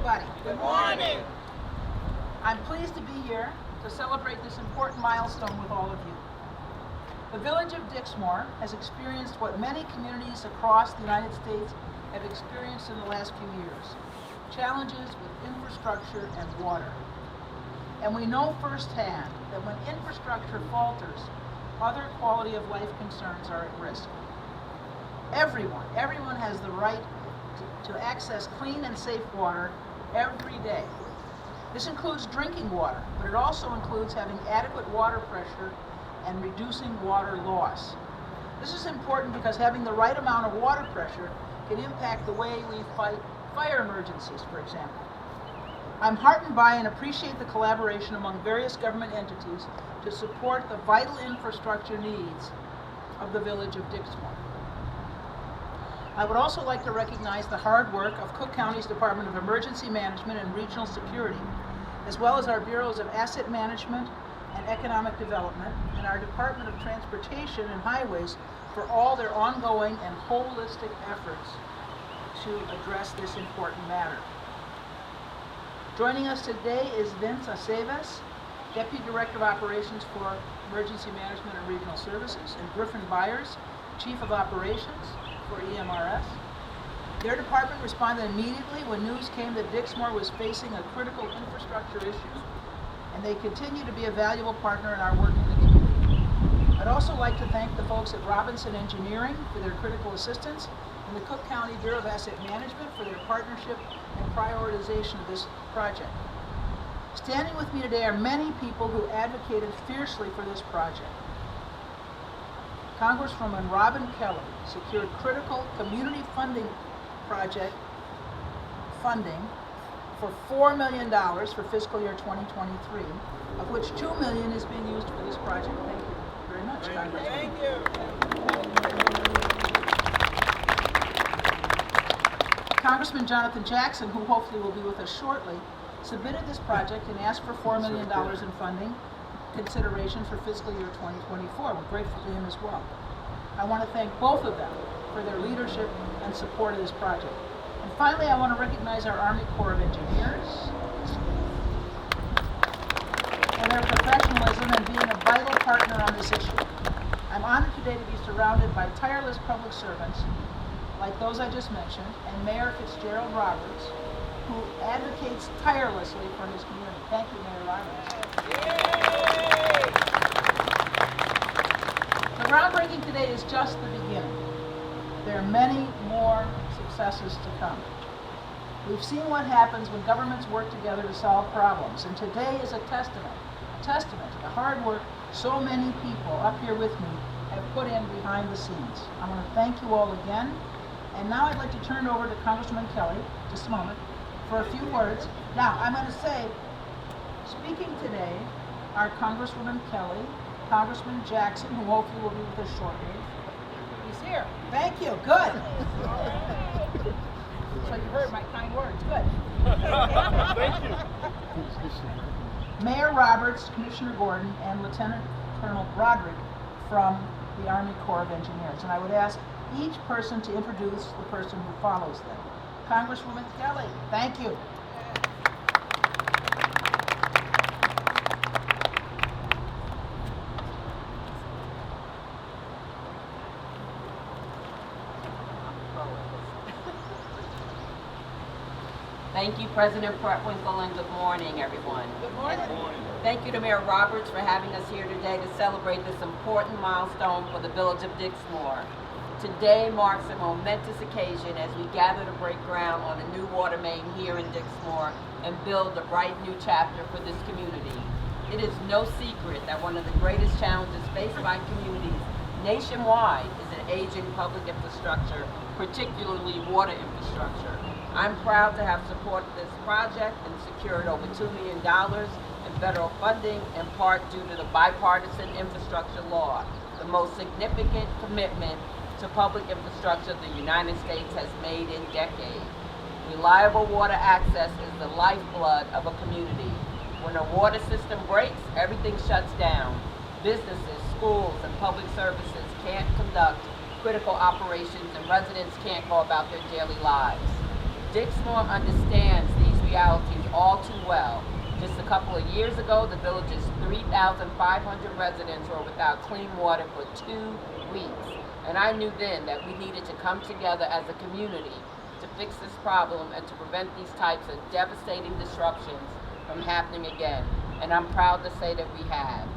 everybody. Good morning. I'm pleased to be here to celebrate this important milestone with all of you. The village of Dixmoor has experienced what many communities across the United States have experienced in the last few years: challenges with infrastructure and water. And we know firsthand that when infrastructure falters, other quality of life concerns are at risk. Everyone has the right to access clean and safe water every day. This includes drinking water, but it also includes having adequate water pressure and reducing water loss. This is important because having the right amount of water pressure can impact the way we fight fire emergencies, for example. I'm heartened by and appreciate the collaboration among various government entities to support the vital infrastructure needs of the village of Dixmoor. I would also like to recognize the hard work of Cook County's Department of Emergency Management and Regional Security, as well as our Bureaus of Asset Management and Economic Development, and our Department of Transportation and Highways for all their ongoing and holistic efforts to address this important matter. Joining us today is Vince Aceves, Deputy Director of Operations for Emergency Management and Regional Services, and Griffin Byers, Chief of Operations for EMRS. Their department responded immediately when news came that Dixmoor was facing a critical infrastructure issue, and they continue to be a valuable partner in our work in the community. I'd also like to thank the folks at Robinson Engineering for their critical assistance, and the Cook County Bureau of Asset Management for their partnership and prioritization of this project. Standing with me today are many people who advocated fiercely for this project. Congresswoman Robin Kelly secured critical community project funding for $4 million for fiscal year 2023, of which $2 million is being used for this project. Thank you very much, Congresswoman. Thank you. Congressman Jonathan Jackson, who hopefully will be with us shortly, submitted this project and asked for $4 million in funding consideration for fiscal year 2024. We're grateful to him as well. I want to thank both of them for their leadership and support of this project. And finally, I want to recognize our Army Corps of Engineers and their professionalism and being a vital partner on this issue. I'm honored today to be surrounded by tireless public servants like those I just mentioned, and Mayor Fitzgerald Roberts, who advocates tirelessly for his community. Thank you, Mayor Roberts. The groundbreaking today is just the beginning. There are many more successes to come. We've seen what happens when governments work together to solve problems, and today is a testament to the hard work so many people up here with me have put in behind the scenes. I want to thank you all again. And now I'd like to turn it over to Congresswoman Kelly, just a moment, for a few words. Now, I'm going to say, speaking today are Congresswoman Kelly, Congressman Jackson, who hopefully will be with us shortly. He's here. Thank you. Good. So you heard my kind words. Good. Thank you. Mayor Roberts, Commissioner Gordon, and Lieutenant Colonel Broderick from the Army Corps of Engineers. And I would ask each person to introduce the person who follows them. Congresswoman Kelly, thank you. Thank you, President Preckwinkle, and good morning, everyone. Good morning. Thank you to Mayor Roberts for having us here today to celebrate this important milestone for the village of Dixmoor. Today marks a momentous occasion as we gather to break ground on a new water main here in Dixmoor and build a bright new chapter for this community. It is no secret that one of the greatest challenges faced by communities nationwide is an aging public infrastructure, particularly water infrastructure. I'm proud to have supported this project and secured over $2 million in federal funding, in part due to the bipartisan infrastructure law, the most significant commitment to public infrastructure the United States has made in decades. Reliable water access is the lifeblood of a community. When a water system breaks, everything shuts down. Businesses, schools, and public services can't conduct critical operations, and residents can't go about their daily lives. Dixmoor understands these realities all too well. Just a couple of years ago, the village's 3,500 residents were without clean water for 2 weeks. And I knew then that we needed to come together as a community to fix this problem and to prevent these types of devastating disruptions from happening again. And I'm proud to say that we have.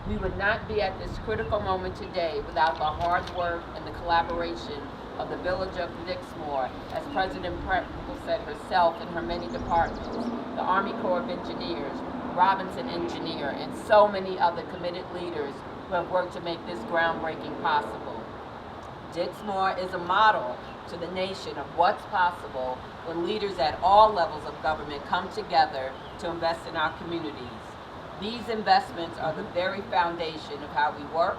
We would not be at this critical moment today without the hard work and the collaboration of the Village of Dixmoor, as President Preckwinkle said herself, in her many departments, the Army Corps of Engineers, Robinson Engineer, and so many other committed leaders who have worked to make this groundbreaking possible. Dixmoor is a model to the nation of what's possible when leaders at all levels of government come together to invest in our communities. These investments are the very foundation of how we work,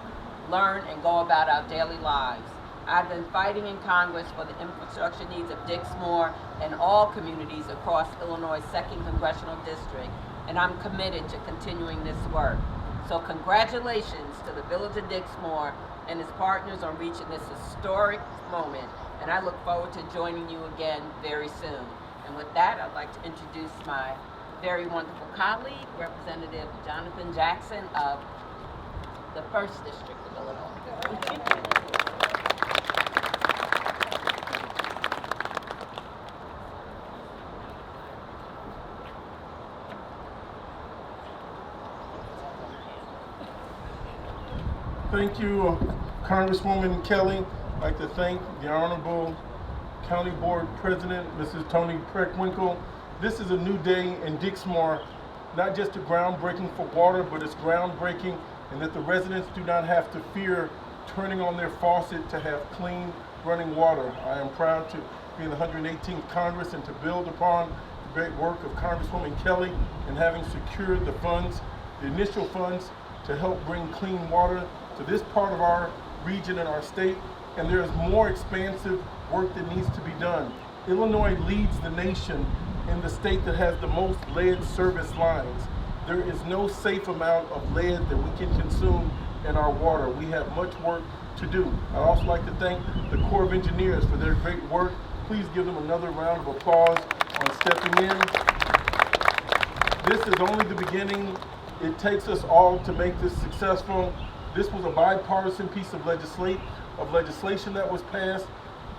learn, and go about our daily lives. I've been fighting in Congress for the infrastructure needs of Dixmoor and all communities across Illinois' 2nd Congressional District, and I'm committed to continuing this work. So congratulations to the Village of Dixmoor and its partners on reaching this historic moment, and I look forward to joining you again very soon. And with that, I'd like to introduce my very wonderful colleague, Representative Jonathan Jackson of the 1st District of Illinois. Thank you, Congresswoman Kelly. I'd like to thank the Honorable County Board President, Mrs. Toni Preckwinkle. This is a new day in Dixmoor, not just a groundbreaking for water, but it's groundbreaking in that the residents do not have to fear turning on their faucet to have clean running water. I am proud to be in the 118th Congress and to build upon the great work of Congresswoman Kelly in having secured the funds, the initial funds, to help bring clean water to this part of our region and our state, and there is more expansive work that needs to be done. Illinois leads the nation in the state that has the most lead service lines. There is no safe amount of lead that we can consume in our water. We have much work to do. I'd also like to thank the Corps of Engineers for their great work. Please give them another round of applause on stepping in. This is only the beginning. It takes us all to make this successful. This was a bipartisan piece of legislation that was passed.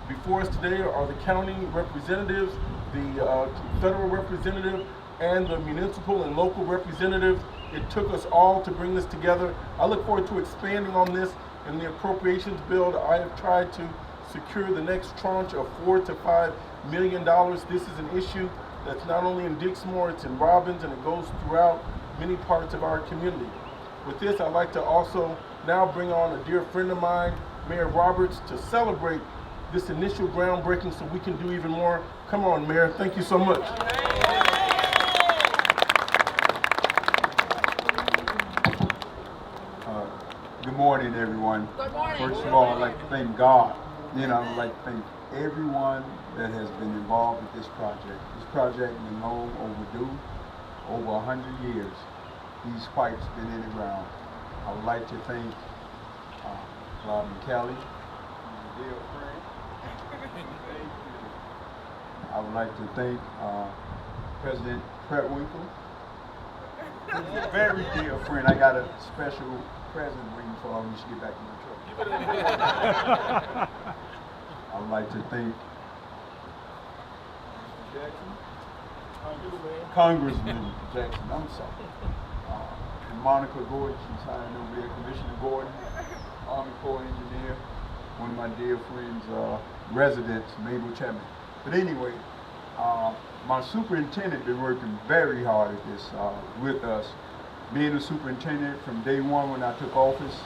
Before us today are the county representatives, the federal representative, and the municipal and local representatives. It took us all to bring this together. I look forward to expanding on this in the appropriations bill. I have tried to secure the next tranche of $4 to $5 million. This is an issue that's not only in Dixmoor, it's in Robbins, and it goes throughout many parts of our community. With this, I'd like to also now bring on a dear friend of mine, Mayor Roberts, to celebrate this initial groundbreaking so we can do even more. Come on, Mayor. Thank you so much. Good morning, everyone. Good morning. First of all, I'd like to thank God. I'd like to thank everyone that has been involved with this project. This project has been long overdue, over 100 years. These pipes been in the ground. I would like to thank Robin Kelly, my dear friend. I would like to thank President Preckwinkle, very dear friend. I got a special present waiting for him. We should get back in the truck. I would like to thank Congressman Jackson. I'm sorry. And Monica Gordon, she's signing over there. Commissioner Gordon, Army Corps engineer, one of my dear friends, residents, Mabel Chapman. But anyway, my superintendent been working very hard at this with us. Being a superintendent from day one when I took office,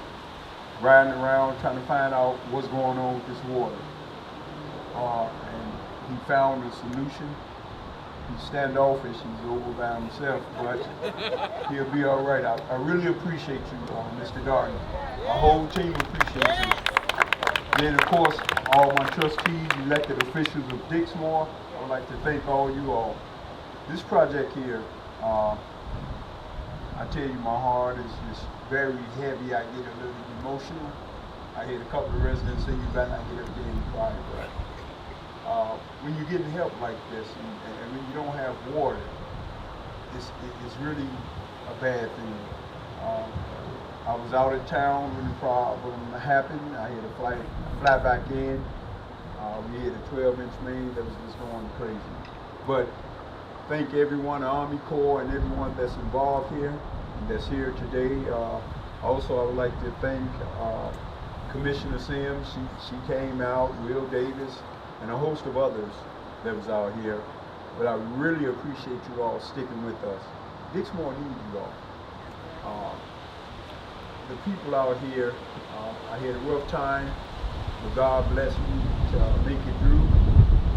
riding around trying to find out what's going on with this water. And he found a solution. He's standoffish, he's over by himself, but he'll be all right. I really appreciate you, Mr. Darden. Our whole team appreciates you. Then, of course, all my trustees, elected officials of Dixmoor, I would like to thank all you all. This project here, I tell you, my heart is very heavy. I get a little emotional. I heard a couple of residents say you better not get up there and cry, but when you're getting help like this and when you don't have water, it's really a bad thing. I was out of town when the problem happened. I had to fly back in. We had a 12-inch main that was just going crazy. But thank everyone, the Army Corps and everyone that's involved here, and that's here today. Also, I would like to thank Commissioner Sims. She came out, Will Davis, and a host of others that was out here. But I really appreciate you all sticking with us. Dixmoor needs you all. The people out here, I had a rough time, but God blessed me to make it through.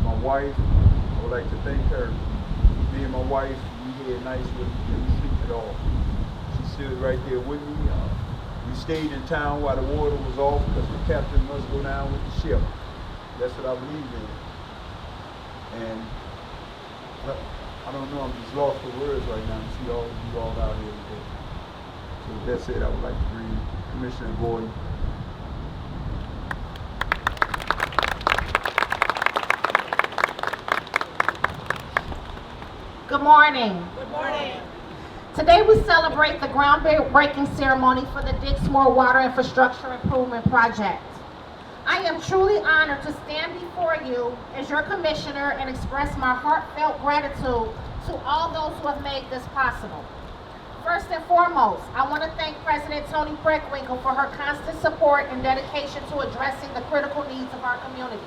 My wife, I would like to thank her. Me and my wife, we had nights where we didn't sleep at all. She stood right there with me. We stayed in town while the water was off because the captain must go down with the ship. That's what I believe in. And I don't know, I'm just lost for words right now to see all of you all out here today. So with that said, I would like to bring Commissioner Gordon. Good morning. Good morning. Today we celebrate the groundbreaking ceremony for the Dixmoor Water Infrastructure Improvement Project. I am truly honored to stand before you as your commissioner and express my heartfelt gratitude to all those who have made this possible. First and foremost, I want to thank President Toni Preckwinkle for her constant support and dedication to addressing the critical needs of our communities.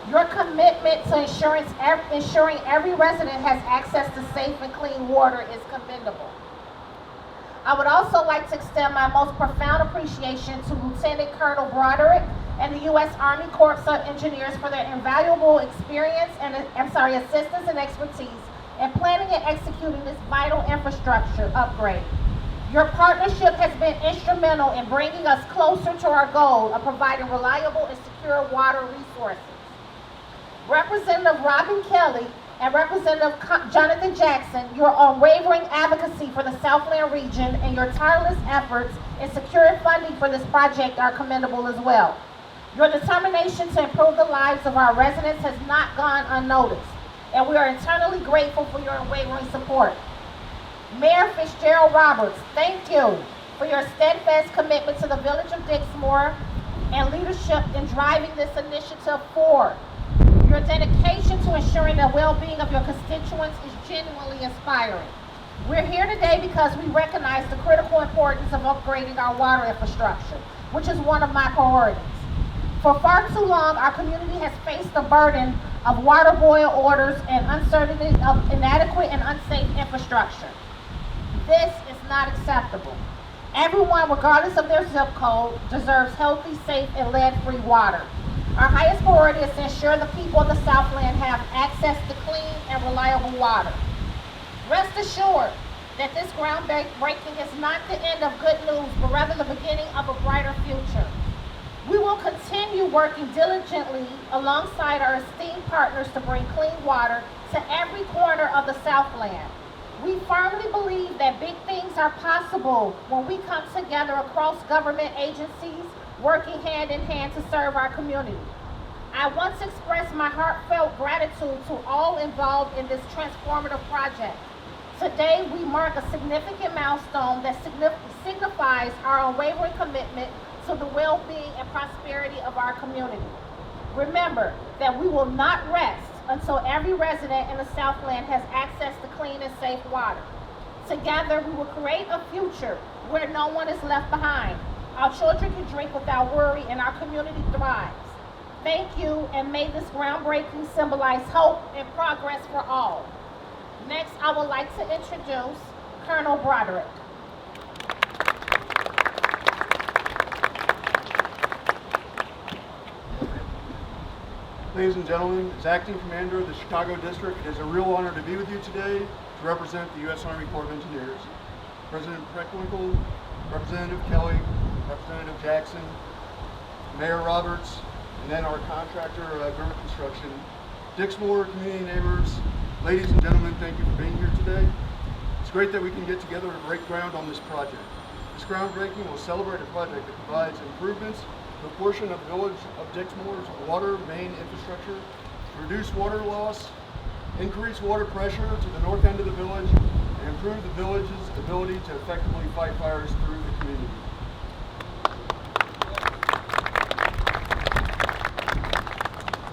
Your commitment to ensuring every resident has access to safe and clean water is commendable. I would also like to extend my most profound appreciation to Lieutenant Colonel Broderick and the U.S. Army Corps of Engineers for their invaluable experience and assistance and expertise in planning and executing this vital infrastructure upgrade. Your partnership has been instrumental in bringing us closer to our goal of providing reliable and secure water resources. Representative Robin Kelly and Representative Jonathan Jackson, your unwavering advocacy for the Southland region and your tireless efforts in securing funding for this project are commendable as well. Your determination to improve the lives of our residents has not gone unnoticed, and we are eternally grateful for your unwavering support. Mayor Fitzgerald Roberts, thank you for your steadfast commitment to the Village of Dixmoor and leadership in driving this initiative forward. Your dedication to ensuring the well-being of your constituents is genuinely inspiring. We're here today because we recognize the critical importance of upgrading our water infrastructure, which is one of my priorities. For far too long, our community has faced the burden of water boil orders and uncertainty of inadequate and unsafe infrastructure. This is not acceptable. Everyone, regardless of their zip code, deserves healthy, safe, and lead-free water. Our highest priority is to ensure the people of the Southland have access to clean and reliable water. Rest assured that this groundbreaking is not the end of good news, but rather the beginning of a brighter future. We will continue working diligently alongside our esteemed partners to bring clean water to every corner of the Southland. We firmly believe that big things are possible when we come together across government agencies, working hand in hand to serve our community. I want to express my heartfelt gratitude to all involved in this transformative project. Today, we mark a significant milestone that signifies our unwavering commitment to the well-being and prosperity of our community. Remember that we will not rest until every resident in the Southland has access to clean and safe water. Together, we will create a future where no one is left behind. Our children can drink without worry and our community thrives. Thank you, and may this groundbreaking symbolize hope and progress for all. Next, I would like to introduce Colonel Broderick. Ladies and gentlemen, as Acting Commander of the Chicago District, it is a real honor to be with you today to represent the U.S. Army Corps of Engineers. President Preckwinkle, Representative Kelly, Representative Jackson, Mayor Roberts, and then our contractor, Gurma Construction, Dixmoor, community neighbors, ladies and gentlemen, thank you for being here today. It's great that we can get together to break ground on this project. This groundbreaking will celebrate a project that provides improvements to a portion of the Village of Dixmoor's water main infrastructure to reduce water loss, increase water pressure to the north end of the village, and improve the village's ability to effectively fight fires through the community.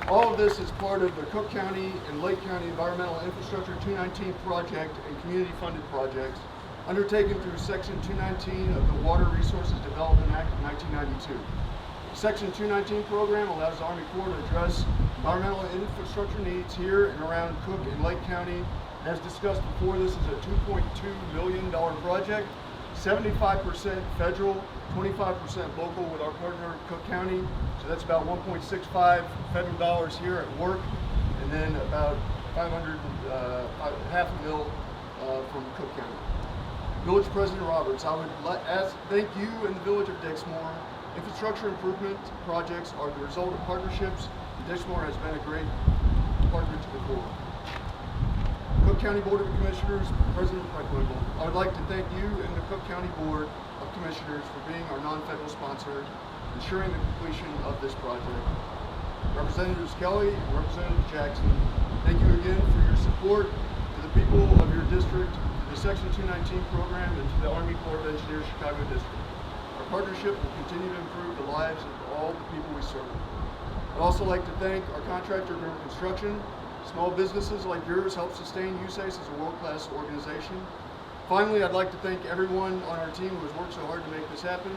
All of this is part of the Cook County and Lake County Environmental Infrastructure 219 project and community-funded projects undertaken through Section 219 of the Water Resources Development Act of 1992. The Section 219 program allows the Army Corps to address environmental infrastructure needs here and around Cook and Lake County. As discussed before, this is a $2.2 million project, 75% federal, 25% local with our partner Cook County. So that's about 1.65 federal dollars here at work, and then about 500, half a mil from Cook County. Village President Roberts, I would thank you and the Village of Dixmoor. Infrastructure improvement projects are the result of partnerships, and Dixmoor has been a great partner to the Corps. Cook County Board of Commissioners, President Preckwinkle, I would like to thank you and the Cook County Board of Commissioners for being our non-federal sponsor, ensuring the completion of this project. Representatives Kelly and Representative Jackson, thank you again for your support to the people of your district, to the Section 219 program, and to the Army Corps of Engineers Chicago District. Our partnership will continue to improve the lives of all the people we serve. I'd also like to thank our contractor, River Construction. Small businesses like yours help sustain USACE as a world-class organization. Finally, I'd like to thank everyone on our team who has worked so hard to make this happen.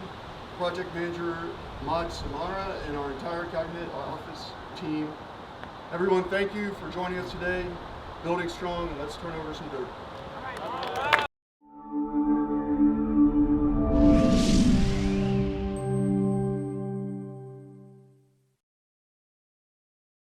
Project Manager Maj Samara and our entire cabinet office team. Everyone, thank you for joining us today. Building strong, and let's turn over some dirt.